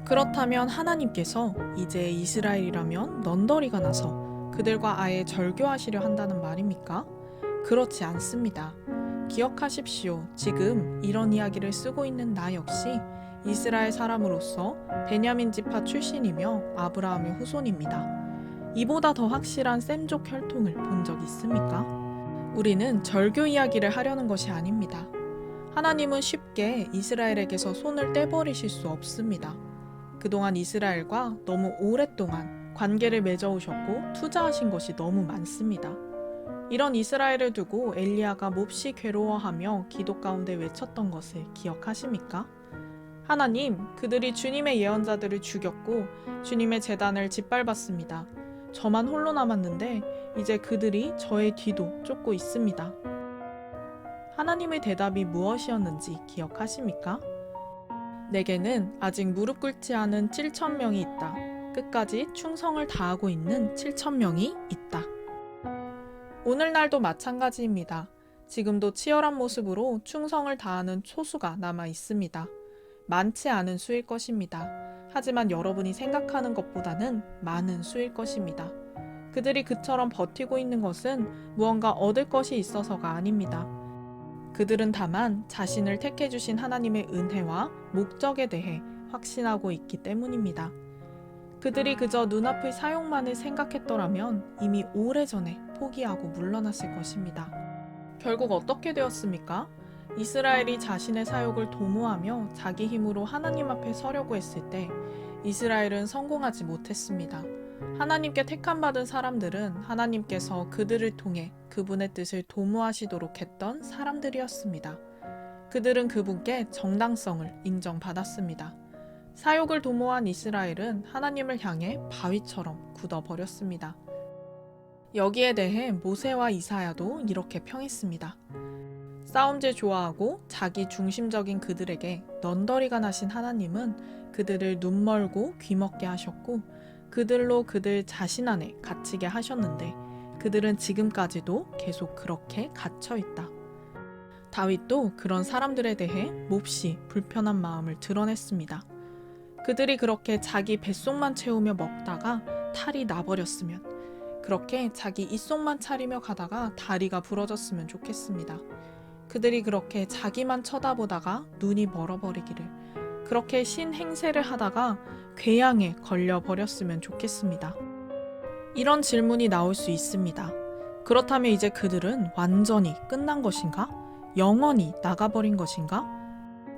그렇다면 하나님께서 이제 이스라엘이라면 넌더리가 나서 그들과 아예 절교하시려 한다는 말입니까? 그렇지 않습니다. 기억하십시오. 지금 이런 이야기를 쓰고 있는 나 역시 이스라엘 사람으로서 베냐민 지파 출신이며 아브라함의 후손입니다. 이보다 더 확실한 셈족 혈통을 본 적 있습니까? 우리는 절교 이야기를 하려는 것이 아닙니다. 하나님은 쉽게 이스라엘에게서 손을 떼버리실 수 없습니다. 그동안 이스라엘과 너무 오랫동안 관계를 맺어오셨고 투자하신 것이 너무 많습니다. 이런 이스라엘을 두고 엘리야가 몹시 괴로워하며 기도 가운데 외쳤던 것을 기억하십니까? 하나님, 그들이 주님의 예언자들을 죽였고 주님의 제단을 짓밟았습니다. 저만 홀로 남았는데 이제 그들이 저의 뒤도 쫓고 있습니다. 하나님의 대답이 무엇이었는지 기억하십니까? 내게는 아직 무릎 꿇지 않은 7,000명이 있다. 끝까지 충성을 다하고 있는 7,000명이 있다. 오늘날도 마찬가지입니다. 지금도 치열한 모습으로 충성을 다하는 소수가 남아 있습니다. 많지 않은 수일 것입니다. 하지만 여러분이 생각하는 것보다는 많은 수일 것입니다. 그들이 그처럼 버티고 있는 것은 무언가 얻을 것이 있어서가 아닙니다. 그들은 다만 자신을 택해 주신 하나님의 은혜와 목적에 대해 확신하고 있기 때문입니다. 그들이 그저 눈앞의 사용만을 생각했더라면 이미 오래전에 포기하고 물러났을 것입니다. 결국 어떻게 되었습니까? 이스라엘이 자신의 사욕을 도모하며 자기 힘으로 하나님 앞에 서려고 했을 때 이스라엘은 성공하지 못했습니다. 하나님께 택함받은 사람들은 하나님께서 그들을 통해 그분의 뜻을 도모하시도록 했던 사람들이었습니다. 그들은 그분께 정당성을 인정받았습니다. 사욕을 도모한 이스라엘은 하나님을 향해 바위처럼 굳어버렸습니다. 여기에 대해 모세와 이사야도 이렇게 평했습니다. 싸움질 좋아하고 자기 중심적인 그들에게 넌더리가 나신 하나님은 그들을 눈멀고 귀먹게 하셨고 그들로 그들 자신 안에 갇히게 하셨는데 그들은 지금까지도 계속 그렇게 갇혀있다. 다윗도 그런 사람들에 대해 몹시 불편한 마음을 드러냈습니다. 그들이 그렇게 자기 뱃속만 채우며 먹다가 탈이 나버렸으면, 그렇게 자기 입속만 차리며 가다가 다리가 부러졌으면 좋겠습니다. 그들이 그렇게 자기만 쳐다보다가 눈이 멀어버리기를, 그렇게 신행세를 하다가 궤양에 걸려버렸으면 좋겠습니다. 이런 질문이 나올 수 있습니다. 그렇다면 이제 그들은 완전히 끝난 것인가? 영원히 나가버린 것인가?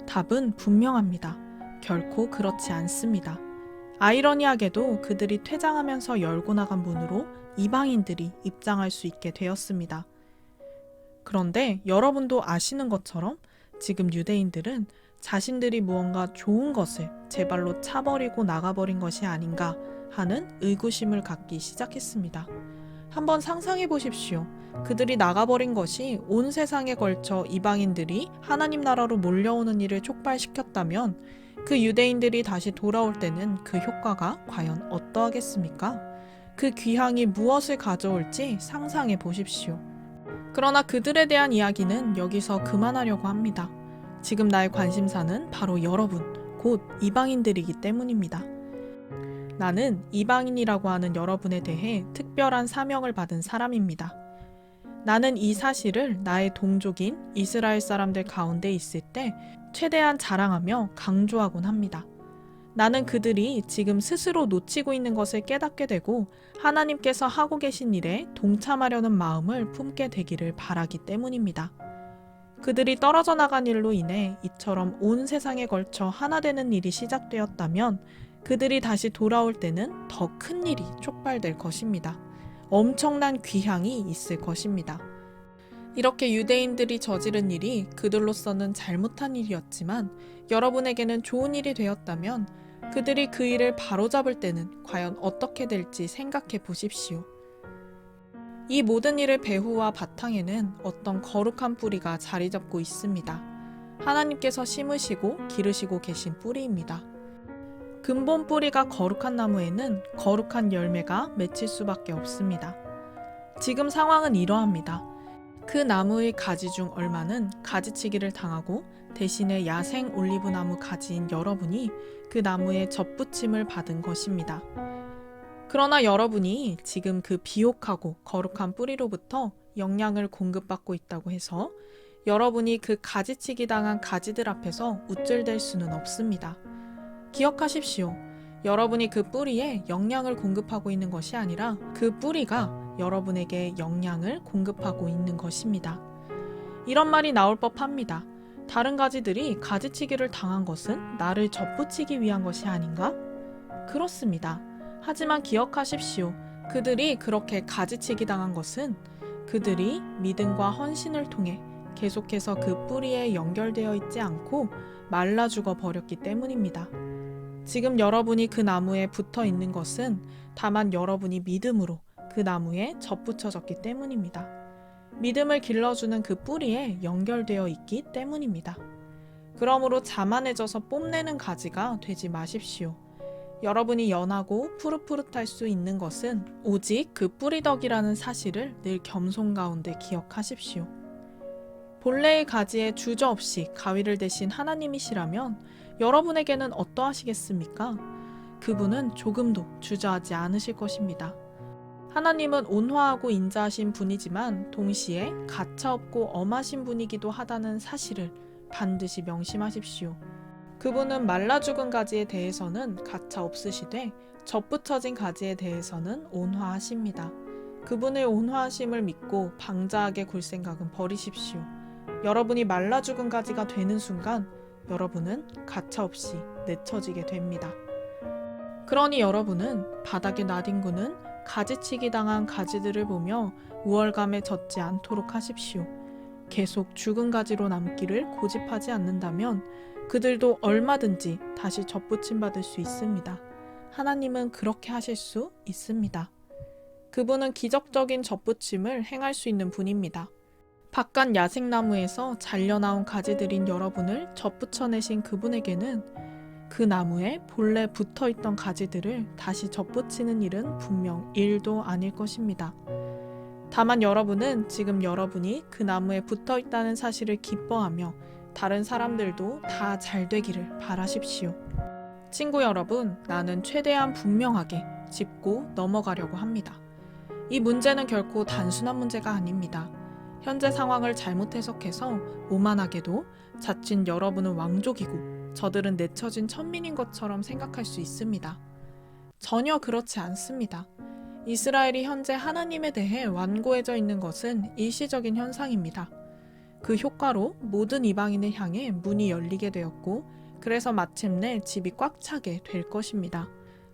답은 분명합니다. 결코 그렇지 않습니다. 아이러니하게도 그들이 퇴장하면서 열고 나간 문으로 이방인들이 입장할 수 있게 되었습니다. 그런데 여러분도 아시는 것처럼 지금 유대인들은 자신들이 무언가 좋은 것을 제 발로 차버리고 나가버린 것이 아닌가 하는 의구심을 갖기 시작했습니다. 한번 상상해 보십시오. 그들이 나가버린 것이 온 세상에 걸쳐 이방인들이 하나님 나라로 몰려오는 일을 촉발시켰다면 그 유대인들이 다시 돌아올 때는 그 효과가 과연 어떠하겠습니까? 그 귀향이 무엇을 가져올지 상상해 보십시오. 그러나 그들에 대한 이야기는 여기서 그만하려고 합니다. 지금 나의 관심사는 바로 여러분, 곧 이방인들이기 때문입니다. 나는 이방인이라고 하는 여러분에 대해 특별한 사명을 받은 사람입니다. 나는 이 사실을 나의 동족인 이스라엘 사람들 가운데 있을 때 최대한 자랑하며 강조하곤 합니다. 나는 그들이 지금 스스로 놓치고 있는 것을 깨닫게 되고 하나님께서 하고 계신 일에 동참하려는 마음을 품게 되기를 바라기 때문입니다. 그들이 떨어져 나간 일로 인해 이처럼 온 세상에 걸쳐 하나 되는 일이 시작되었다면 그들이 다시 돌아올 때는 더 큰 일이 촉발될 것입니다. 엄청난 귀향이 있을 것입니다. 이렇게 유대인들이 저지른 일이 그들로서는 잘못한 일이었지만 여러분에게는 좋은 일이 되었다면 그들이 그 일을 바로잡을 때는 과연 어떻게 될지 생각해 보십시오. 이 모든 일의 배후와 바탕에는 어떤 거룩한 뿌리가 자리 잡고 있습니다. 하나님께서 심으시고 기르시고 계신 뿌리입니다. 근본 뿌리가 거룩한 나무에는 거룩한 열매가 맺힐 수밖에 없습니다. 지금 상황은 이러합니다. 그 나무의 가지 중 얼마는 가지치기를 당하고 대신에 야생 올리브 나무 가지인 여러분이 그 나무에 접붙임을 받은 것입니다. 그러나 여러분이 지금 그 비옥하고 거룩한 뿌리로부터 영양을 공급받고 있다고 해서 여러분이 그 가지치기 당한 가지들 앞에서 우쭐댈 수는 없습니다. 기억하십시오. 여러분이 그 뿌리에 영양을 공급하고 있는 것이 아니라 그 뿌리가 여러분에게 영양을 공급하고 있는 것입니다. 이런 말이 나올 법합니다. 다른 가지들이 가지치기를 당한 것은 나를 접붙이기 위한 것이 아닌가? 그렇습니다. 하지만 기억하십시오. 그들이 그렇게 가지치기 당한 것은 그들이 믿음과 헌신을 통해 계속해서 그 뿌리에 연결되어 있지 않고 말라 죽어 버렸기 때문입니다. 지금 여러분이 그 나무에 붙어 있는 것은 다만 여러분이 믿음으로 그 나무에 접붙여졌기 때문입니다. 믿음을 길러주는 그 뿌리에 연결되어 있기 때문입니다. 그러므로 자만해져서 뽐내는 가지가 되지 마십시오. 여러분이 연하고 푸릇푸릇할 수 있는 것은 오직 그 뿌리덕이라는 사실을 늘 겸손 가운데 기억하십시오. 본래의 가지에 주저없이 가위를 대신 하나님이시라면 여러분에게는 어떠하시겠습니까? 그분은 조금도 주저하지 않으실 것입니다. 하나님은 온화하고 인자하신 분이지만 동시에 가차없고 엄하신 분이기도 하다는 사실을 반드시 명심하십시오. 그분은 말라 죽은 가지에 대해서는 가차 없으시되 접붙여진 가지에 대해서는 온화하십니다. 그분의 온화하심을 믿고 방자하게 굴 생각은 버리십시오. 여러분이 말라 죽은 가지가 되는 순간 여러분은 가차없이 내쳐지게 됩니다. 그러니 여러분은 바닥에 나뒹구는 가지치기 당한 가지들을 보며 우월감에 젖지 않도록 하십시오. 계속 죽은 가지로 남기를 고집하지 않는다면 그들도 얼마든지 다시 접붙임 받을 수 있습니다. 하나님은 그렇게 하실 수 있습니다. 그분은 기적적인 접붙임을 행할 수 있는 분입니다. 바깥 야생나무에서 잘려나온 가지들인 여러분을 접붙여내신 그분에게는 그 나무에 본래 붙어있던 가지들을 다시 접붙이는 일은 분명 일도 아닐 것입니다. 다만 여러분은 지금 여러분이 그 나무에 붙어있다는 사실을 기뻐하며 다른 사람들도 다 잘 되기를 바라십시오. 친구 여러분, 나는 최대한 분명하게 짚고 넘어가려고 합니다. 이 문제는 결코 단순한 문제가 아닙니다. 현재 상황을 잘못 해석해서 오만하게도 자칫 여러분은 왕족이고 저들은 내쳐진 천민인 것처럼 생각할 수 있습니다. 전혀 그렇지 않습니다. 이스라엘이 현재 하나님에 대해 완고해져 있는 것은 일시적인 현상입니다. 그 효과로 모든 이방인을 향해 문이 열리게 되었고 그래서 마침내 집이 꽉 차게 될 것입니다.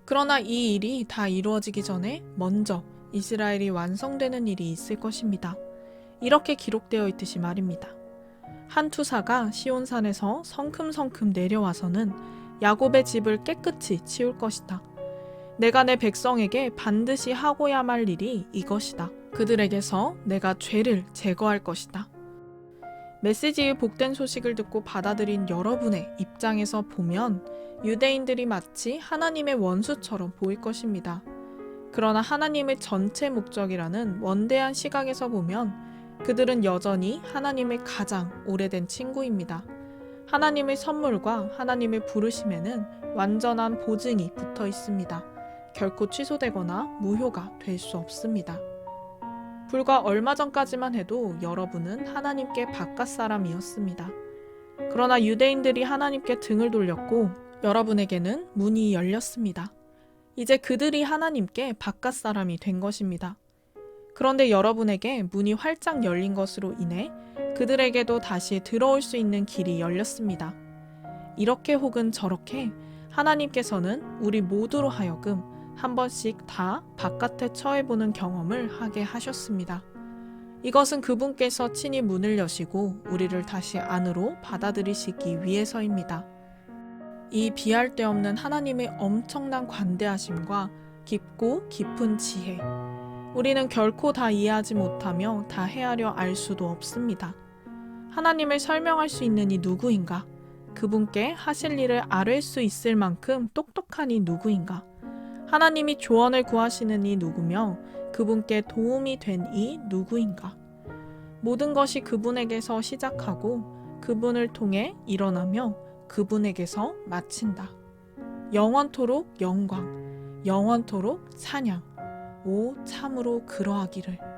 그러나 이 일이 다 이루어지기 전에 먼저 이스라엘이 완성되는 일이 있을 것입니다. 이렇게 기록되어 있듯이 말입니다. 한 투사가 시온산에서 성큼성큼 내려와서는 야곱의 집을 깨끗이 치울 것이다. 내가 내 백성에게 반드시 하고야 말 일이 이것이다. 그들에게서 내가 죄를 제거할 것이다. 메시지의 복된 소식을 듣고 받아들인 여러분의 입장에서 보면 유대인들이 마치 하나님의 원수처럼 보일 것입니다. 그러나 하나님의 전체 목적이라는 원대한 시각에서 보면 그들은 여전히 하나님의 가장 오래된 친구입니다. 하나님의 선물과 하나님의 부르심에는 완전한 보증이 붙어 있습니다. 결코 취소되거나 무효가 될 수 없습니다. 불과 얼마 전까지만 해도 여러분은 하나님께 바깥 사람이었습니다. 그러나 유대인들이 하나님께 등을 돌렸고 여러분에게는 문이 열렸습니다. 이제 그들이 하나님께 바깥 사람이 된 것입니다. 그런데 여러분에게 문이 활짝 열린 것으로 인해 그들에게도 다시 들어올 수 있는 길이 열렸습니다. 이렇게 혹은 저렇게 하나님께서는 우리 모두로 하여금 한 번씩 다 바깥에 처해보는 경험을 하게 하셨습니다. 이것은 그분께서 친히 문을 여시고 우리를 다시 안으로 받아들이시기 위해서입니다. 이 비할 데 없는 하나님의 엄청난 관대하심과 깊고 깊은 지혜, 우리는 결코 다 이해하지 못하며 다 헤아려 알 수도 없습니다. 하나님을 설명할 수 있는 이 누구인가? 그분께 하실 일을 아뢰 수 있을 만큼 똑똑한 이 누구인가? 하나님이 조언을 구하시는 이 누구며 그분께 도움이 된 이 누구인가? 모든 것이 그분에게서 시작하고 그분을 통해 일어나며 그분에게서 마친다. 영원토록 영광, 영원토록 찬양. 오, 참으로 그러하기를.